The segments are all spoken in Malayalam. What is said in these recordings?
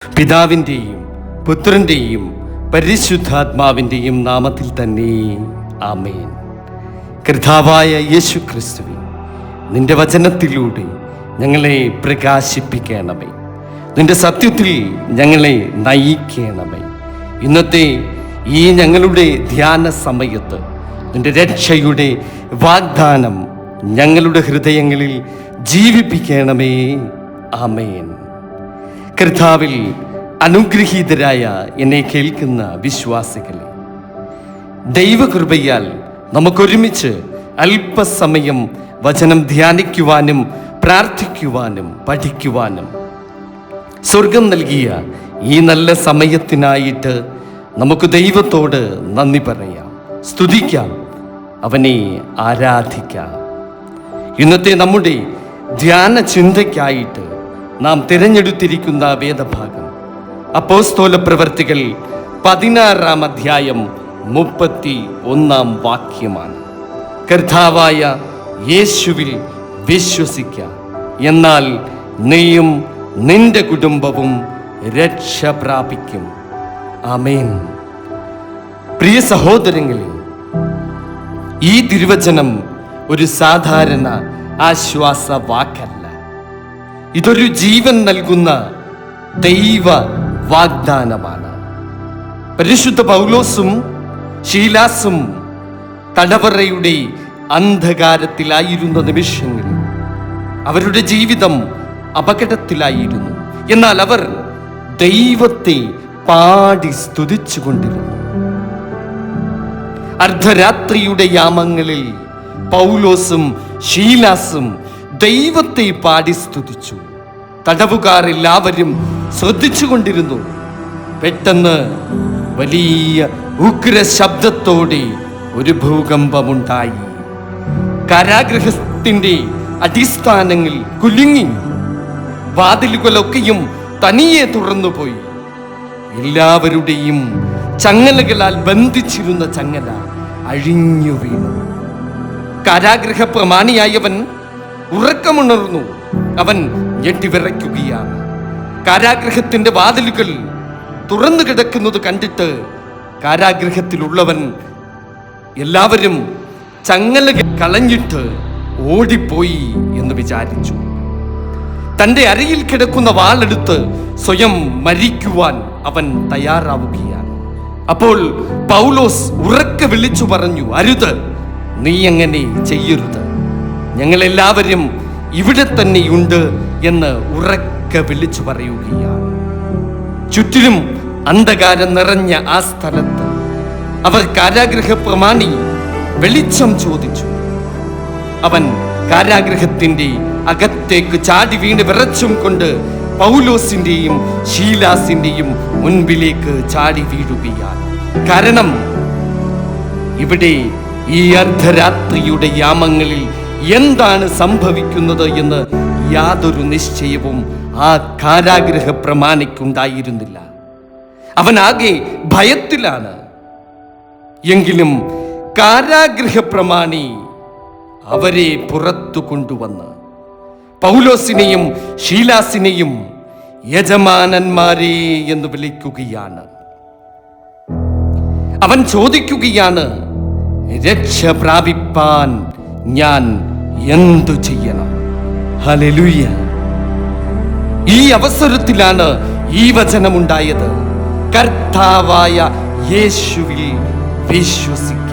പിതാവിൻ്റെയും പുത്രൻ്റെയും പരിശുദ്ധാത്മാവിൻ്റെയും നാമത്തിൽ തന്നെ ആമേൻ. കർത്താവായ യേശു ക്രിസ്തുവേ, നിന്റെ വചനത്തിലൂടെ ഞങ്ങളെ പ്രകാശിപ്പിക്കണമേ. നിന്റെ സത്യത്തിൽ ഞങ്ങളെ നയിക്കണമേ. ഇന്നത്തെ ഈ ഞങ്ങളുടെ ധ്യാന സമയത്ത് നിന്റെ രക്ഷയുടെ വാഗ്ദാനം ഞങ്ങളുടെ ഹൃദയങ്ങളിൽ ജീവിപ്പിക്കണമേ. ആമേൻ. കർത്താവിൽ അനുഗ്രഹീതരായ എന്നെ കേൾക്കുന്ന വിശ്വാസികളെ, ദൈവകൃപയാൽ നമുക്കൊരുമിച്ച് അല്പസമയം വചനം ധ്യാനിക്കുവാനും പ്രാർത്ഥിക്കുവാനും പഠിക്കുവാനും സ്വർഗം നൽകിയ ഈ നല്ല സമയത്തിനായിട്ട് നമുക്ക് ദൈവത്തോട് നന്ദി പറയാം, സ്തുതിക്കാം, അവനെ ആരാധിക്കാം. ഇന്നത്തെ നമ്മുടെ ധ്യാന ചിന്തയ്ക്കായിട്ട് നാം തിരഞ്ഞെടുത്തിരിക്കുന്ന വേദഭാഗം അപ്പോസ്തല പ്രവർത്തികൾ 16-ാം അധ്യായം 31-ാം വാക്യമാണ്. കർത്താവായ യേശുവിൽ വിശ്വസിക്ക, എന്നാൽ നീയും നിന്റെ കുടുംബവും രക്ഷ പ്രാപിക്കും. ആമേൻ. പ്രിയ സഹോദരങ്ങളെ, ഈ തിരുവചനം ഒരു സാധാരണ ആശ്വാസ വാക്കല്ല. ഇതൊരു ജീവൻ നൽകുന്ന ദൈവ വാഗ്ദാനമാണ്. പരിശുദ്ധ പൗലോസും ശീലാസും തടവറയുടെ അന്ധകാരത്തിലായിരുന്ന നിമിഷങ്ങളിൽ അവരുടെ ജീവിതം അപകടത്തിലായിരുന്നു. എന്നാൽ അവർ ദൈവത്തെ പാടി സ്തുതിച്ചുകൊണ്ടിരുന്നു. അർദ്ധരാത്രിയുടെ യാമങ്ങളിൽ പൗലോസും ശീലാസും ദൈവത്തെ പാടി സ്തുതിച്ചു. തടവുകാർ എല്ലാവരും ശ്രദ്ധിച്ചുകൊണ്ടിരുന്നു. പെട്ടെന്ന് വലിയ ഉഗ്ര ശബ്ദത്തോടെ ഒരു ഭൂകമ്പമുണ്ടായി. കാരാഗൃഹത്തിന്റെ അടിസ്ഥാനങ്ങൾ കുലുങ്ങി. വാതിലുകളൊക്കെയും തനിയെ തുറന്നുപോയി. എല്ലാവരുടെയും ചങ്ങലകളാൽ ബന്ധിച്ചിരുന്ന ചങ്ങല അഴിഞ്ഞു വീണു. കാരാഗൃഹ പ്രമാണിയായവൻ ഉറക്കമുണർന്നു. അവൻ ഞെട്ടിവിറയ്ക്കുകയാണ്. കാരാഗൃഹത്തിന്റെ വാതിലുകൾ തുറന്നു കിടക്കുന്നത് കണ്ടിട്ട് കാരാഗൃഹത്തിലുള്ളവൻ എല്ലാവരും ചങ്ങല കളഞ്ഞിട്ട് ഓടിപ്പോയി എന്ന് വിചാരിച്ചു. തൻ്റെ അരയിൽ കിടക്കുന്ന വാളെടുത്ത് സ്വയം മരിക്കുവാൻ അവൻ തയ്യാറാവുകയാണ്. അപ്പോൾ പൗലോസ് ഉറക്കെ വിളിച്ചു പറഞ്ഞു, അരുത്, നീ അങ്ങനെ ചെയ്യരുത്, ഞങ്ങളെല്ലാവരും ഇവിടെ തന്നെയുണ്ട് എന്ന് ഉറക്കെ വിളിച്ചു പറയുകയാണ്. ചുറ്റിലും അന്ധകാരം നിറഞ്ഞ ആ സ്ഥലത്ത് അവർ കാരാഗൃഹ പ്രമാണി വെളിച്ചം ചോദിച്ചു. അവൻ കാരാഗൃഹത്തിന്റെ അകത്തേക്ക് ചാടി വീണ് വിറച്ചും കൊണ്ട് പൗലോസിന്റെയും ശീലാസിന്റെയും മുൻപിലേക്ക് ചാടി വീഴുകയാണ്. കാരണം ഇവിടെ ഈ അർദ്ധരാത്രിയുടെ യാമങ്ങളിൽ എന്താണ് സംഭവിക്കുന്നത് എന്ന് യാതൊരു നിശ്ചയവും ആ കാരാഗൃഹ പ്രമാണിക്കുണ്ടായിരുന്നില്ല. അവനാകെ ഭയത്തിലാണ്. എങ്കിലും കാരാഗൃഹ പ്രമാണി അവരെ പുറത്തു കൊണ്ടുവന്ന് പൗലോസിനെയും ശീലാസിനെയും യജമാനന്മാരെ എന്ന് വിളിക്കുകയാണ്. അവൻ ചോദിക്കുകയാണ്, രക്ഷ പ്രാപിപ്പാൻ ഞാൻ എന്തു ചെയ്യണം? ഹല്ലേലൂയ. ഈ അവസരത്തിലാണ് ഈ വചനമുണ്ടായത്. കർത്താവായ യേശുവിൽ വിശ്വസിക്ക,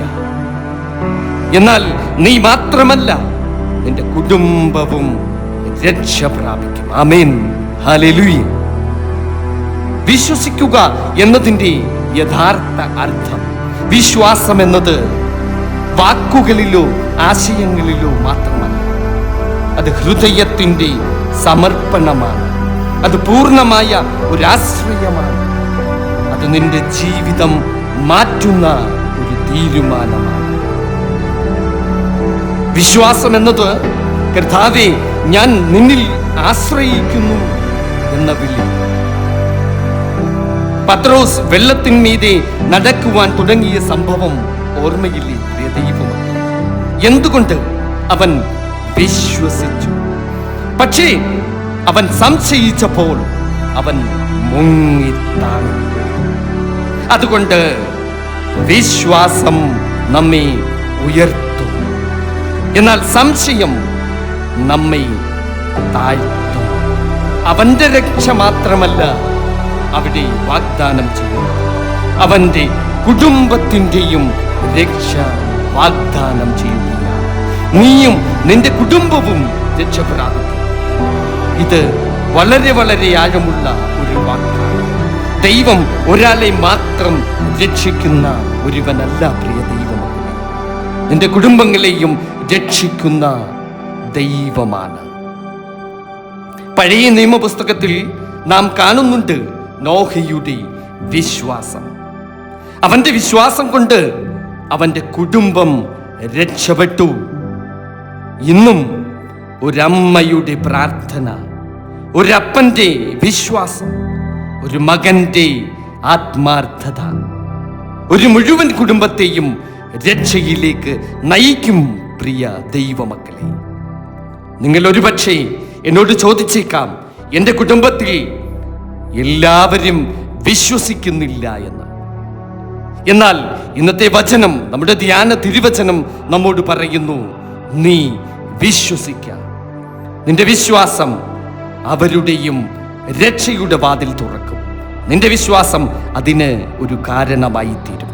എന്നാൽ നീ മാത്രമല്ല നിന്റെ കുടുംബവും രക്ഷ പ്രാപിക്കും. ആമേൻ. ഹല്ലേലൂയ. വിശ്വസിക്കുക എന്നതിൻ്റെ യഥാർത്ഥ അർത്ഥം, വിശ്വാസം എന്നത് വാക്കുകളിലോ ആശയങ്ങളിലോ മാത്രമല്ല. അത് ഹൃദയത്തിൻ്റെ സമർപ്പണമാണ്. അത് പൂർണ്ണമായ ഒരാശ്രയമാണ്. അത് നിന്റെ ജീവിതം മാറ്റുന്ന ഒരു തീരുമാനമാണ്. വിശ്വാസം എന്നത് കർത്താവേ, ഞാൻ നിന്നിൽ ആശ്രയിക്കുന്നു എന്ന വിളി. പത്രോസ് വെള്ളത്തിന്മീതെ നടക്കുവാൻ തുടങ്ങിയ സംഭവം ഓർമ്മയില്ലേ പ്രിയ ദൈവമേ? എന്തുകൊണ്ട് അവൻ വിശ്വസിച്ചു? പക്ഷേ അവൻ സംശയിച്ചപ്പോൾ അവൻ മുങ്ങിത്താങ്ങും. അതുകൊണ്ട് വിശ്വാസം നമ്മെ ഉയർത്തും, എന്നാൽ സംശയം നമ്മെ താഴ്ത്തും. അവന്റെ രക്ഷ മാത്രമല്ല അവിടെ വാഗ്ദാനം ചെയ്യുന്നു, അവന്റെ കുടുംബത്തിൻ്റെയും രക്ഷ വാഗ്ദാനം ചെയ്യുകയാണ്. നീയും നിന്റെ കുടുംബവും രക്ഷപ്രാപിക്കും. ഇത് വളരെ വളരെ ആഴമുള്ള ഒരു വാക്കാണ്. ദൈവം ഒരാളെ മാത്രം രക്ഷിക്കുന്ന ഒരുവനല്ല പ്രിയ ദൈവമക്കളെ, നിന്റെ കുടുംബങ്ങളെയും രക്ഷിക്കുന്ന ദൈവമാണ്. പഴയ നിയമപുസ്തകത്തിൽ നാം കാണുന്നുണ്ട് നോഹയുടെ വിശ്വാസം. അവന്റെ വിശ്വാസം കൊണ്ട് അവന്റെ കുടുംബം രക്ഷപ്പെട്ടു. ഇന്നും ഒരമ്മയുടെ പ്രാർത്ഥന, ഒരപ്പന്റെ വിശ്വാസം, ഒരു മകന്റെ ആത്മാർത്ഥത ഒരു മുഴുവൻ കുടുംബത്തെയും രക്ഷയിലേക്ക് നയിക്കും. പ്രിയ ദൈവമക്കളെ, നിങ്ങൾ ഒരുപക്ഷെ എന്നോട് ചോദിച്ചേക്കാം, എൻ്റെ കുടുംബത്തിൽ എല്ലാവരും വിശ്വസിക്കുന്നില്ല എന്ന്. എന്നാൽ ഇന്നത്തെ വചനം, നമ്മുടെ ധ്യാന തിരുവചനം നമ്മോട് പറയുന്നു, നീ വിശ്വസിക്ക. നിന്റെ വിശ്വാസം അവരുടെയും രക്ഷയുടെ വാതിൽ തുറക്കും. നിന്റെ വിശ്വാസം അതിന് ഒരു കാരണമായി തീരും.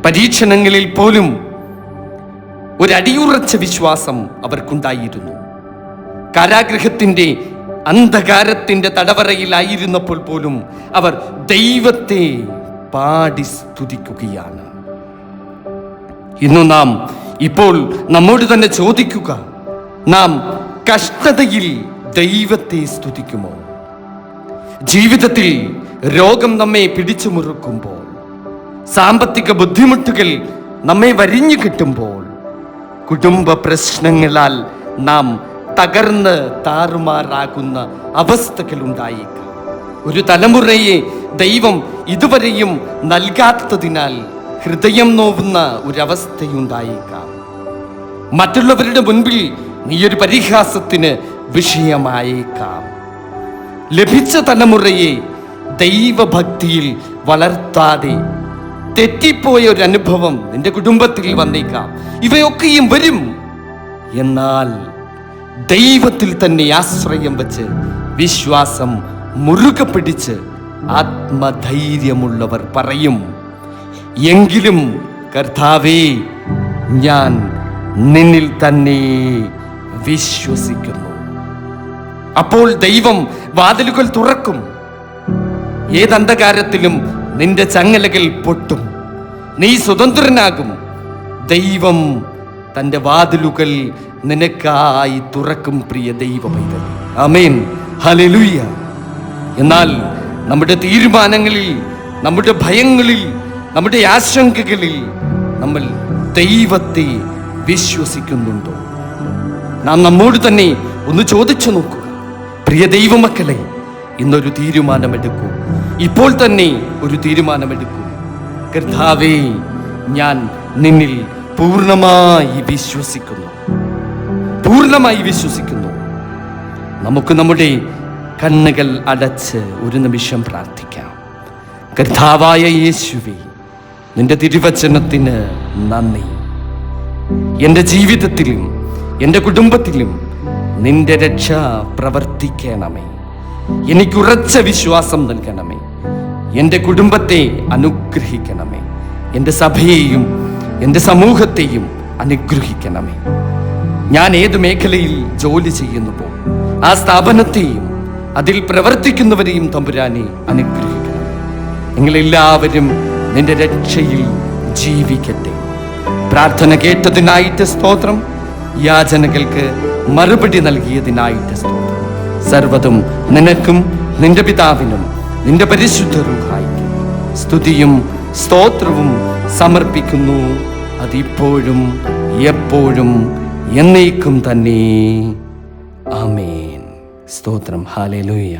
പരീക്ഷണങ്ങളിൽ പോലും ഒരു അടിയുറച്ച വിശ്വാസം അവർക്കുണ്ടായിരുന്നു. കാരാഗൃഹത്തിന്റെ അന്ധകാരത്തിന്റെ തടവറയിലായിരുന്നപ്പോൾ പോലും അവർ ദൈവത്തെ പാടി സ്തുതിക്കുകയാണ്. ഇന്നു നാം ഇപ്പോൾ നമ്മോട് തന്നെ ചോദിക്കുക, നാം കഷ്ടതയിൽ ദൈവത്തെ സ്തുതിക്കുമോ? ജീവിതത്തിൽ രോഗം നമ്മെ പിടിച്ചു മുറുക്കുമ്പോൾ, സാമ്പത്തിക ബുദ്ധിമുട്ടുകൾ നമ്മെ വരിഞ്ഞു കിട്ടുമ്പോൾ, കുടുംബ പ്രശ്നങ്ങളാൽ നാം തകർന്ന് താറുമാറാകുന്ന അവസ്ഥകൾ ഉണ്ടായേക്കാം. ഒരു തലമുറയെ ദൈവം ഇതുവരെയും നൽകാത്തതിനാൽ ഹൃദയം നോവുന്ന ഒരവസ്ഥയുണ്ടായേക്കാം. മറ്റുള്ളവരുടെ മുൻപിൽ നീയൊരു പരിഹാസത്തിന് വിഷയമായേക്കാം. ലഭിച്ച തലമുറയെ ദൈവഭക്തിയിൽ വളർത്താതെ തെറ്റിപ്പോയ ഒരു അനുഭവം നിന്റെ കുടുംബത്തിൽ വന്നേക്കാം. ഇവയൊക്കെയും വരും. എന്നാൽ ദൈവത്തിൽ തന്നെ ആശ്രയം വെച്ച് വിശ്വാസം മുറുകെ പിടിച്ച് ആത്മധൈര്യമുള്ളവർ പറയും, എങ്കിലും കർത്താവേ, ഞാൻ നിന്നിൽ തന്നെ വിശ്വസിക്കുന്നു. അപ്പോൾ ദൈവം വാതിലുകൾ തുറക്കും. ഏതന്ധകാരത്തിലും നിന്റെ ചങ്ങലകൾ പൊട്ടും. നീ സ്വതന്ത്രനാകും. ദൈവം തൻ്റെ വാതിലുകൾ നിനക്കായി തുറക്കും. പ്രിയ ദൈവമൈതൽ, ആമേൻ, ഹല്ലേലൂയ. എന്നാൽ നമ്മുടെ തീരുമാനങ്ങളിൽ, നമ്മുടെ ഭയങ്ങളിൽ, നമ്മുടെ ആശങ്കകളിൽ നമ്മൾ ദൈവത്തെ വിശ്വസിക്കുന്നുണ്ടോ? നാം നമ്മോട് തന്നെ ഒന്ന് ചോദിച്ചു നോക്കുക. പ്രിയ ദൈവമക്കളെ, ഇന്നൊരു തീരുമാനമെടുക്കൂ. ഇപ്പോൾ തന്നെ ഒരു തീരുമാനമെടുക്കൂ. കർത്താവേ, ഞാൻ നിന്നിൽ പൂർണ്ണമായി വിശ്വസിക്കുന്നു, പൂർണ്ണമായി വിശ്വസിക്കുന്നു. നമുക്ക് നമ്മുടെ കണ്ണുകൾ അടച്ച് ഒരു നിമിഷം പ്രാർത്ഥിക്കാം. കർത്താവായ യേശുവേ, നിന്റെ തിരുവചനത്തിന് നന്ദി. എൻ്റെ ജീവിതത്തിലും എൻ്റെ കുടുംബത്തിലും നിന്റെ രക്ഷ പ്രവർത്തിക്കണമേ. എനിക്കുറച്ച വിശ്വാസം നൽകണമേ. എൻ്റെ കുടുംബത്തെ അനുഗ്രഹിക്കണമേ. എൻ്റെ സഭയെയും എൻ്റെ സമൂഹത്തെയും അനുഗ്രഹിക്കണമേ. ഞാൻ ഏത് മേഖലയിൽ ജോലി ചെയ്യുന്നുവോ ആ സ്ഥാപനത്തെയും അതിൽ പ്രവർത്തിക്കുന്നവരെയും തമ്പുരാനെ അനുഗ്രഹിക്കണം. നിങ്ങളെല്ലാവരും നിന്റെ രക്ഷയിൽ ജീവിക്കട്ടെ. പ്രാർത്ഥന കേട്ടതിനായിട്ട് സ്തോത്രം. യാചനകൾക്ക് മറുപടി നൽകിയതിനായിട്ട് സ്തോത്രം. സർവ്വതും നിനക്കും നിന്റെ പിതാവിനും നിന്റെ പരിശുദ്ധ റൂഹായിക്കും സ്തുതിയും സ്തോത്രവും സമർപ്പിക്കുന്നു. അതിപ്പോഴും എപ്പോഴും എന്നേക്കും തന്നെ. ആമേൻ. സ്തോത്രം. ഹല്ലേലൂയ.